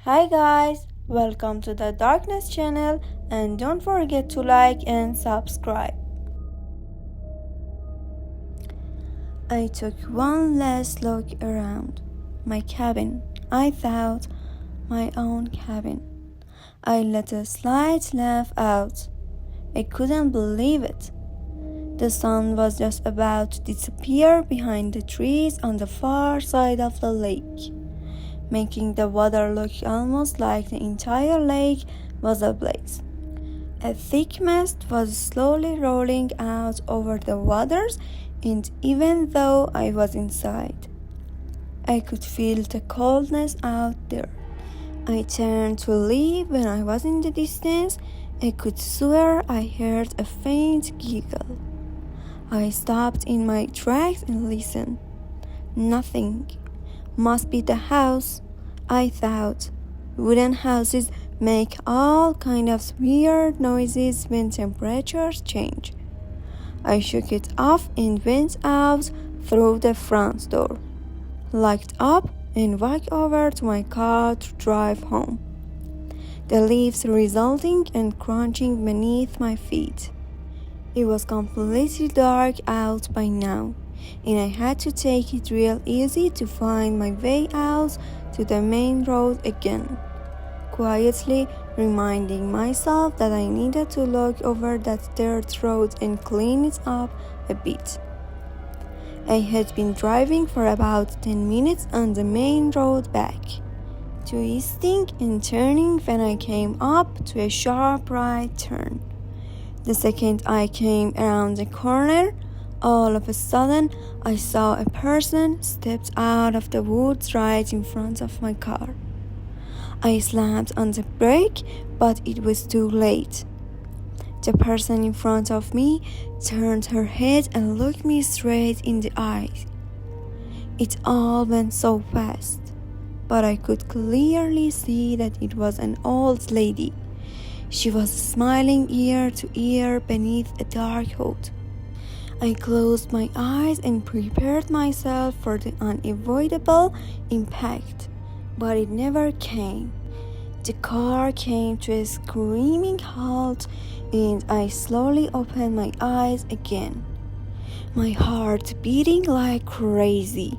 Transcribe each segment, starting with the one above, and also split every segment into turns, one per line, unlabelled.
Hi guys, welcome to the Darkness channel and don't forget to like and subscribe. I took one last look around my cabin. I thought my own cabin. I let a slight laugh out. I couldn't believe it. The sun was just about to disappear behind the trees on the far side of the lake, making the water look almost like the entire lake was ablaze. A thick mist was slowly rolling out over the waters, and even though I was inside, I could feel the coldness out there. I turned to leave when I was in the distance. I could swear I heard a faint giggle. I stopped in my tracks and listened. Nothing. Must be the house, I thought. Wooden houses make all kind of weird noises when temperatures change. I shook it off and went out through the front door, locked up, and walked over to my car to drive home. The leaves resulting and crunching beneath my feet. It was completely dark out by now, and I had to take it real easy to find my way out to the main road again, quietly reminding myself that I needed to look over that dirt road and clean it up a bit. I had been driving for about 10 minutes on the main road back, twisting and turning when I came up to a sharp right turn. The second I came around the corner, all of a sudden, I saw a person stepped out of the woods right in front of my car. I slammed on the brake, but it was too late. The person in front of me turned her head and looked me straight in the eyes. It all went so fast, but I could clearly see that it was an old lady. She was smiling ear to ear beneath a dark hood. I closed my eyes and prepared myself for the unavoidable impact, but it never came. The car came to a screaming halt, and I slowly opened my eyes again, my heart beating like crazy.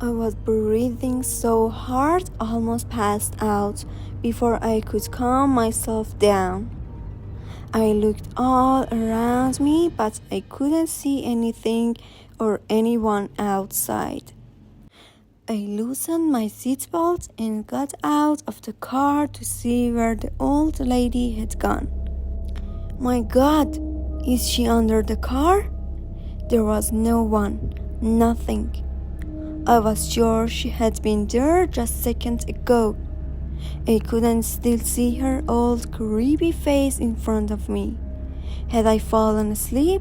I was breathing so hard, almost passed out before I could calm myself down. I looked all around me, but I couldn't see anything or anyone outside. I loosened my seatbelt and got out of the car to see where the old lady had gone. My God, is she under the car? There was no one, nothing. I was sure she had been there just seconds ago. I couldn't still see her old creepy face in front of me. Had I fallen asleep?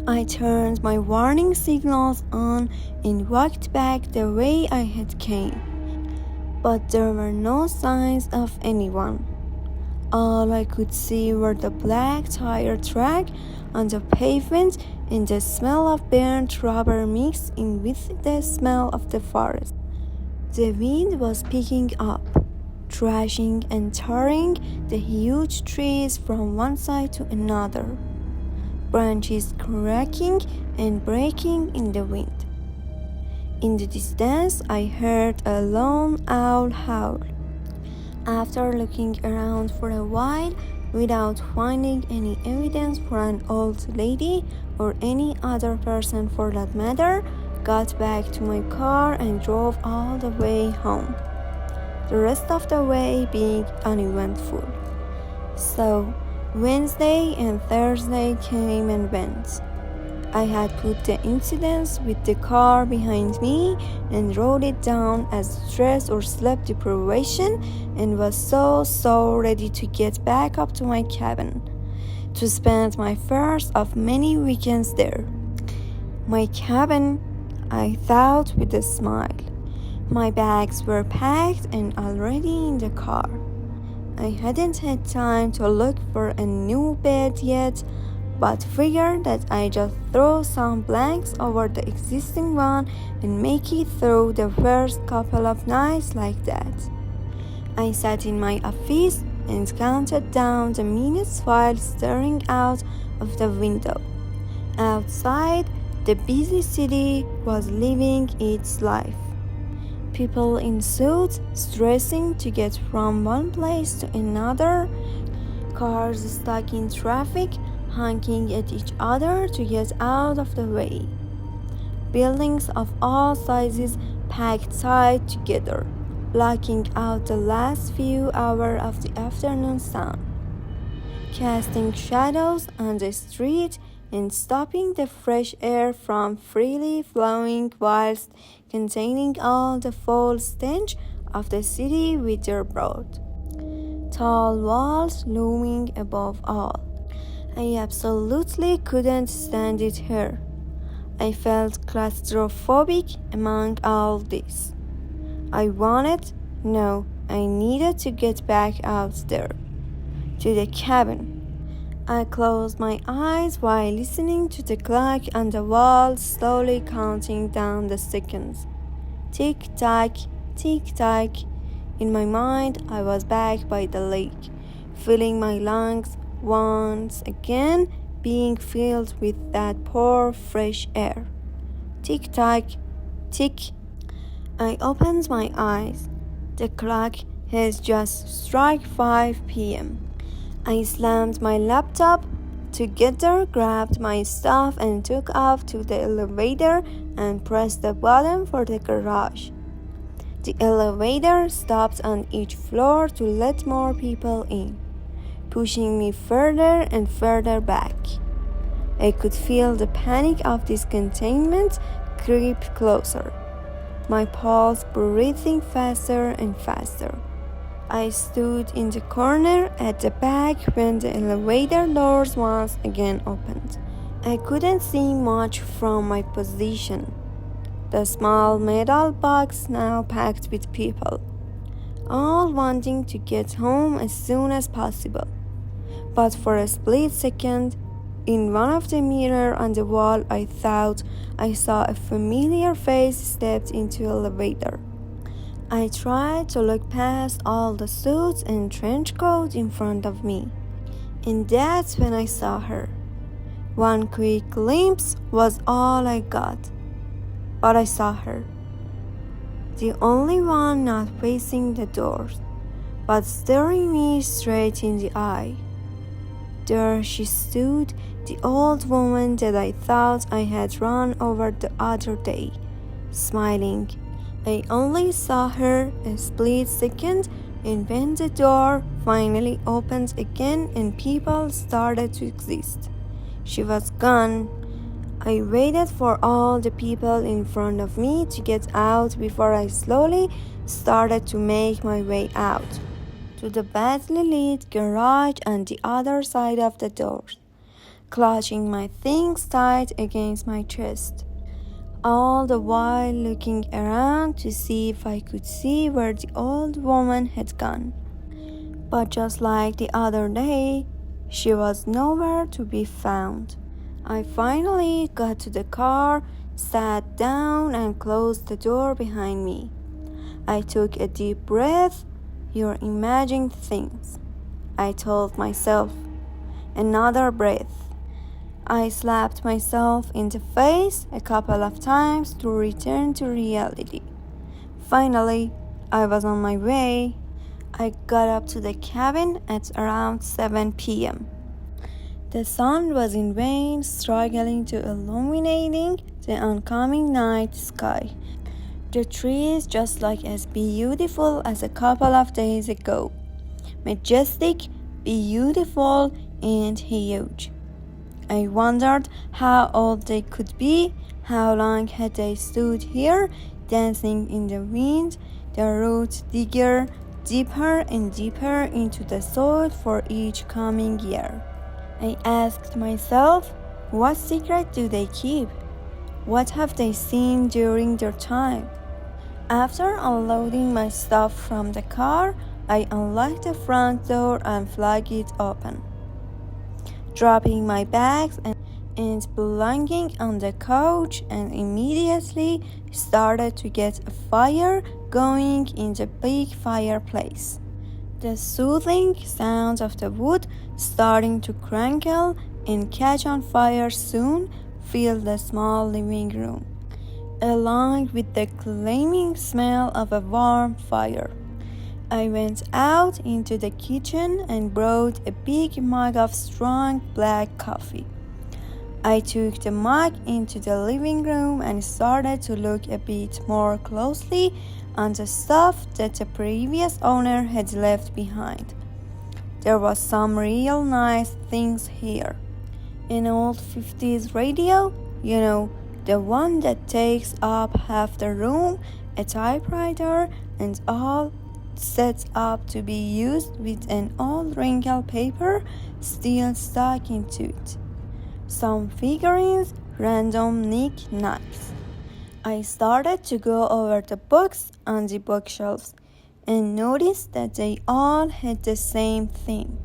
I turned my warning signals on and walked back the way I had came. But there were no signs of anyone. All I could see were the black tire track on the pavement and the smell of burnt rubber mixed in with the smell of the forest. The wind was picking up, thrashing and tearing the huge trees from one side to another, branches cracking and breaking in the wind. In the distance, I heard a lone owl howl. After looking around for a while without finding any evidence for an old lady or any other person for that matter, got back to my car and drove all the way home, the rest of the way being uneventful. So, Wednesday and Thursday came and went. I had put the incidents with the car behind me and wrote it down as stress or sleep deprivation and was so ready to get back up to my cabin, to spend my first of many weekends there. My cabin, I thought with a smile. My bags were packed and already in the car. I hadn't had time to look for a new bed yet, but figured that I just throw some blanks over the existing one and make it through the first couple of nights like that. I sat in my office and counted down the minutes while staring out of the window. Outside, the busy city was living its life. People in suits stressing to get from one place to another, cars stuck in traffic, honking at each other to get out of the way. Buildings of all sizes packed tight together, blocking out the last few hours of the afternoon sun, casting shadows on the street and stopping the fresh air from freely flowing whilst containing all the foul stench of the city winter brought. Tall walls looming above all. I absolutely couldn't stand it here. I felt claustrophobic among all this. I needed to get back out there, to the cabin. I closed my eyes while listening to the clock on the wall slowly counting down the seconds. Tick-tock, tick-tock. In my mind, I was back by the lake, feeling my lungs once again being filled with that poor fresh air. Tick-tock, tick. I opened my eyes. The clock has just struck 5 p.m. I slammed my laptop together, grabbed my stuff and took off to the elevator and pressed the button for the garage. The elevator stopped on each floor to let more people in, pushing me further and further back. I could feel the panic of discontainment creep closer, my pulse breathing faster and faster. I stood in the corner at the back when the elevator doors once again opened. I couldn't see much from my position. The small metal box now packed with people, all wanting to get home as soon as possible. But for a split second, in one of the mirrors on the wall, I thought I saw a familiar face step into the elevator. I tried to look past all the suits and trench coats in front of me, and that's when I saw her. One quick glimpse was all I got, but I saw her. The only one not facing the doors, but staring me straight in the eye. There she stood, the old woman that I thought I had run over the other day, smiling. I only saw her a split second, and when the door finally opened again and people started to exist, she was gone. I waited for all the people in front of me to get out before I slowly started to make my way out to the badly lit garage on the other side of the doors, clutching my things tight against my chest, all the while looking around to see if I could see where the old woman had gone. But just like the other day, she was nowhere to be found. I finally got to the car, sat down and closed the door behind me. I took a deep breath. You're imagining things, I told myself. Another breath. I slapped myself in the face a couple of times to return to reality. Finally, I was on my way. I got up to the cabin at around 7 p.m. The sun was in vain struggling to illuminating the oncoming night sky. The trees just like as beautiful as a couple of days ago. Majestic, beautiful, and huge. I wondered how old they could be, how long had they stood here, dancing in the wind, their roots digger deeper and deeper into the soil for each coming year. I asked myself, what secret do they keep? What have they seen during their time? After unloading my stuff from the car, I unlocked the front door and flung it open, dropping my bags and belongings on the couch, and immediately started to get a fire going in the big fireplace. The soothing sound of the wood starting to crackle and catch on fire soon filled the small living room, along with the claiming smell of a warm fire. I went out into the kitchen and brought a big mug of strong black coffee. I took the mug into the living room and started to look a bit more closely on the stuff that the previous owner had left behind. There was some real nice things here. An old 50s radio, the one that takes up half the room, a typewriter, and all set up to be used with an old wrinkled paper still stuck into it. Some figurines, random knick-knacks. I started to go over the books on the bookshelves and noticed that they all had the same theme.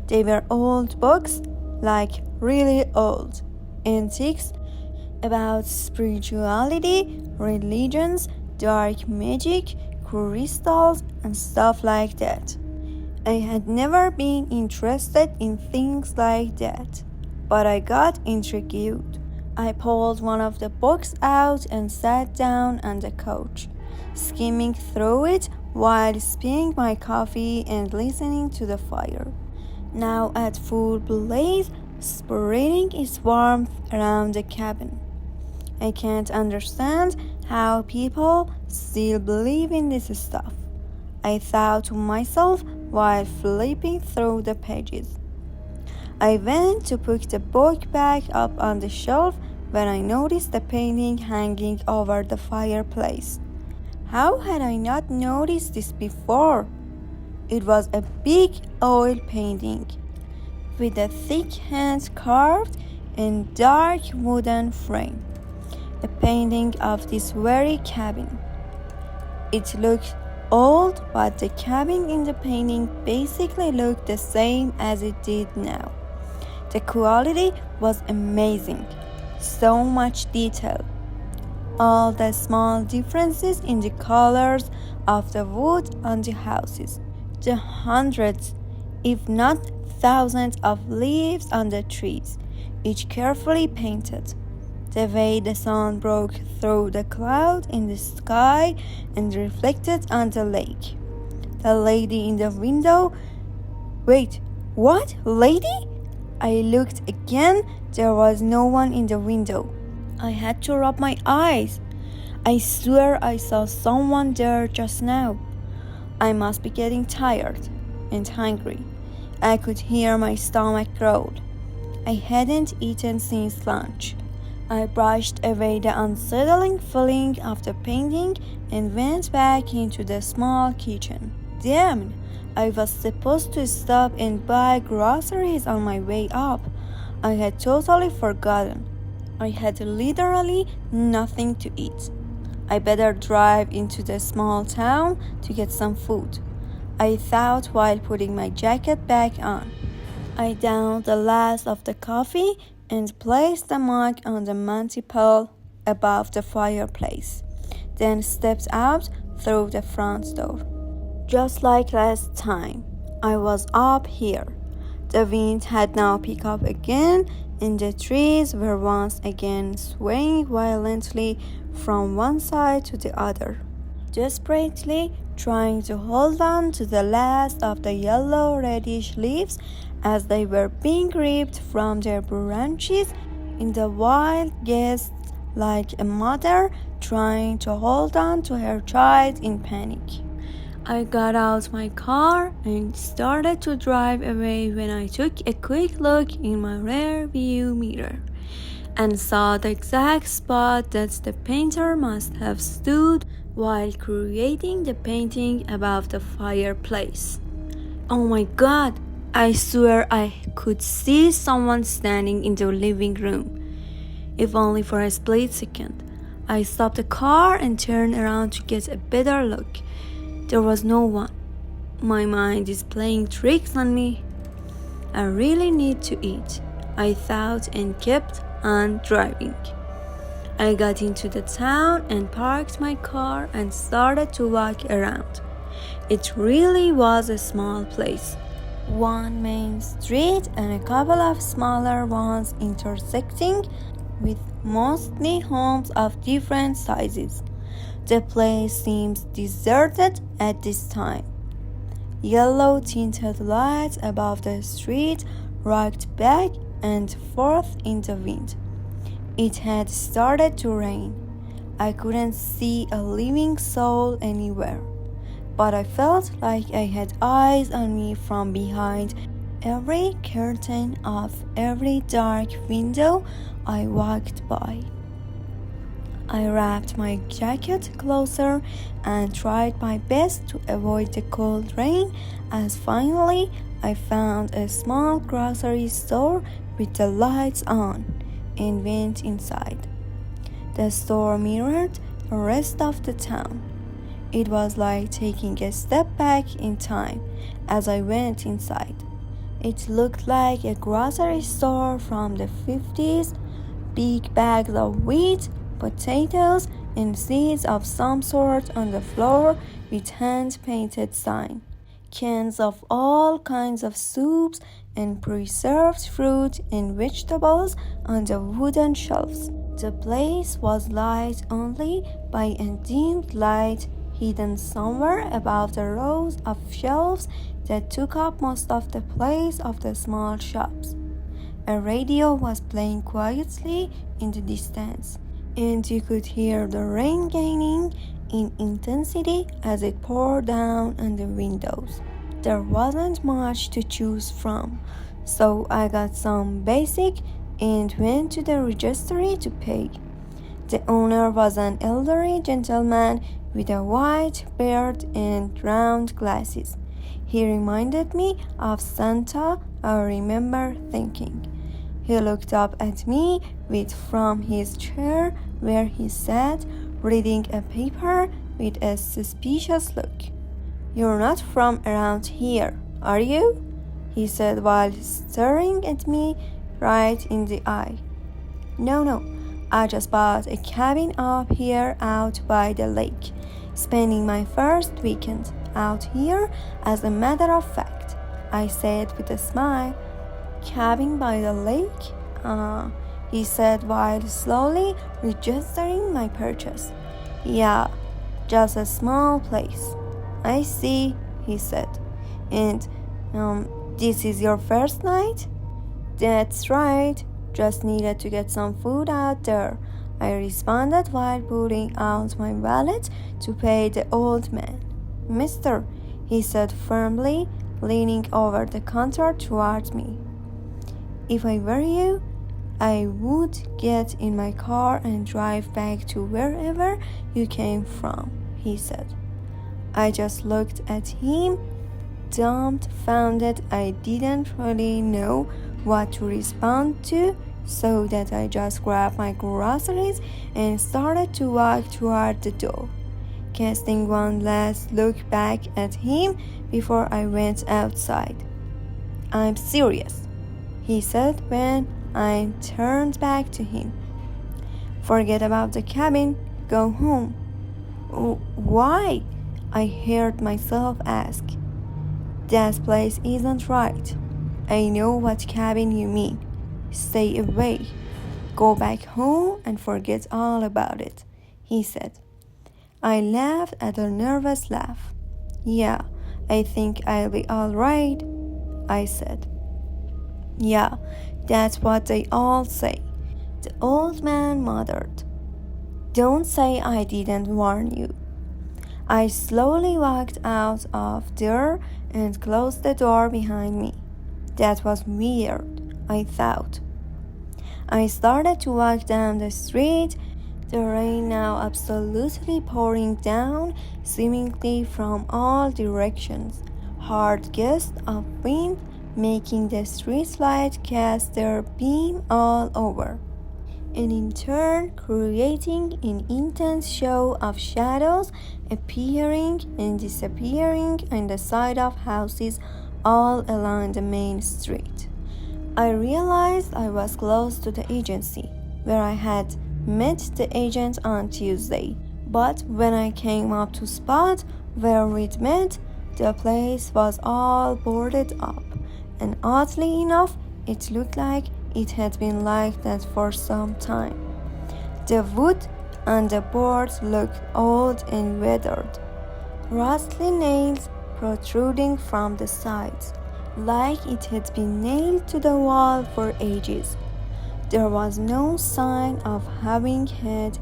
They were old books, like really old, antiques about spirituality, religions, dark magic, crystals, and stuff like that. I had never been interested in things like that, but I got intrigued. I pulled one of the books out and sat down on the couch, skimming through it while sipping my coffee and listening to the fire, now at full blaze, spreading its warmth around the cabin. I can't understand how people still believe in this stuff, I thought to myself while flipping through the pages. I went to put the book back up on the shelf when I noticed the painting hanging over the fireplace. How had I not noticed this before? It was a big oil painting with a thick hand carved and dark wooden frame. A painting of this very cabin. It looked old, but the cabin in the painting basically looked the same as it did now. The quality was amazing. So much detail. All the small differences in the colors of the wood on the houses. The hundreds, if not thousands of leaves on the trees, each carefully painted. The way the sun broke through the cloud in the sky and reflected on the lake. The lady in the window. Wait, what? Lady? I looked again. There was no one in the window. I had to rub my eyes. I swear I saw someone there just now. I must be getting tired and hungry. I could hear my stomach growl. I hadn't eaten since lunch. I brushed away the unsettling feeling of the painting and went back into the small kitchen. Damn, I was supposed to stop and buy groceries on my way up. I had totally forgotten. I had literally nothing to eat. I better drive into the small town to get some food, I thought while putting my jacket back on. I downed the last of the coffee and placed the mug on the mantel above the fireplace, then stepped out through the front door. Just like last time, I was up here. The wind had now picked up again, and the trees were once again swaying violently from one side to the other, desperately trying to hold on to the last of the yellow-reddish leaves as they were being ripped from their branches in the wild gusts, like a mother trying to hold on to her child in panic. I got out my car and started to drive away when I took a quick look in my rear view mirror and saw the exact spot that the painter must have stood while creating the painting above the fireplace. Oh my God, I swear I could see someone standing in the living room, if only for a split second. I stopped the car and turned around to get a better look. There was no one. My mind is playing tricks on me. I really need to eat, I thought, and kept on driving. I got into the town and parked my car and started to walk around. It really was a small place. One main street and a couple of smaller ones intersecting with mostly homes of different sizes. The place seems deserted at this time. Yellow tinted lights above the street rocked back and forth in the wind. It had started to rain. I couldn't see a living soul anywhere, but I felt like I had eyes on me from behind every curtain of every dark window I walked by. I wrapped my jacket closer and tried my best to avoid the cold rain as finally I found a small grocery store with the lights on and went inside. The store mirrored the rest of the town. It was like taking a step back in time as I went inside. It looked like a grocery store from the 50s, big bags of wheat, potatoes, and seeds of some sort on the floor with hand-painted sign. Cans of all kinds of soups and preserved fruit and vegetables on the wooden shelves. The place was lit only by a dimmed light hidden somewhere above the rows of shelves that took up most of the place of the small shops. A radio was playing quietly in the distance, and you could hear the rain gaining in intensity as it poured down on the windows. There wasn't much to choose from, so I got some basic and went to the registry to pay. The owner was an elderly gentleman with a white beard and round glasses. He reminded me of Santa, I remember thinking. He looked up at me from his chair where he sat, reading a paper with a suspicious look. "You're not from around here, are you?" he said while staring at me right in the eye. No, I just bought a cabin up here out by the lake, spending my first weekend out here as a matter of fact," I said with a smile. "Cabin by the lake?" He said while slowly registering my purchase. "Yeah, just a small place." "I see," he said. "And this is your first night?" "That's right. Just needed to get some food out there," I responded while pulling out my wallet to pay the old man. "Mister," he said firmly, leaning over the counter towards me. "If I were you, I would get in my car and drive back to wherever you came from," he said. I just looked at him, dumbfounded. I didn't really know what to respond to, so that I just grabbed my groceries and started to walk toward the door, casting one last look back at him before I went outside. "I'm serious," he said when I turned back to him. "Forget about the cabin. Go home." "Why?" I heard myself ask. "That place isn't right." "I know what cabin you mean. Stay away. Go back home and forget all about it," he said. I laughed at a nervous laugh. "Yeah, I think I'll be all right," I said. "Yeah, that's what they all say," the old man muttered. "Don't say I didn't warn you." I slowly walked out of there and closed the door behind me. That was weird, I thought. I started to walk down the street, the rain now absolutely pouring down, seemingly from all directions. Hard gusts of wind making the streetlight cast their beam all over, and in turn creating an intense show of shadows appearing and disappearing on the side of houses all along the main street. I realized I was close to the agency, where I had met the agent on Tuesday, but when I came up to spot where we'd met, The place was all boarded up, and oddly enough, it looked like it had been like that for some time. The wood and the boards looked old and weathered, rusty nails protruding from the sides, like it had been nailed to the wall for ages. There was no sign of having had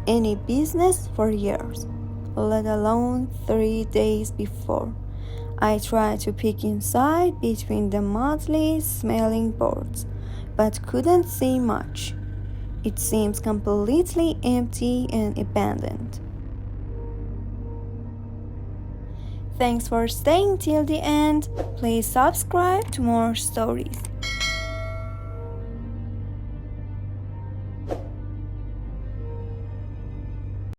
any business for years, let alone 3 days before. I tried to peek inside between the motley smelling boards, but couldn't see much. It seems completely empty and abandoned. Thanks for staying till the end. Please subscribe to more stories.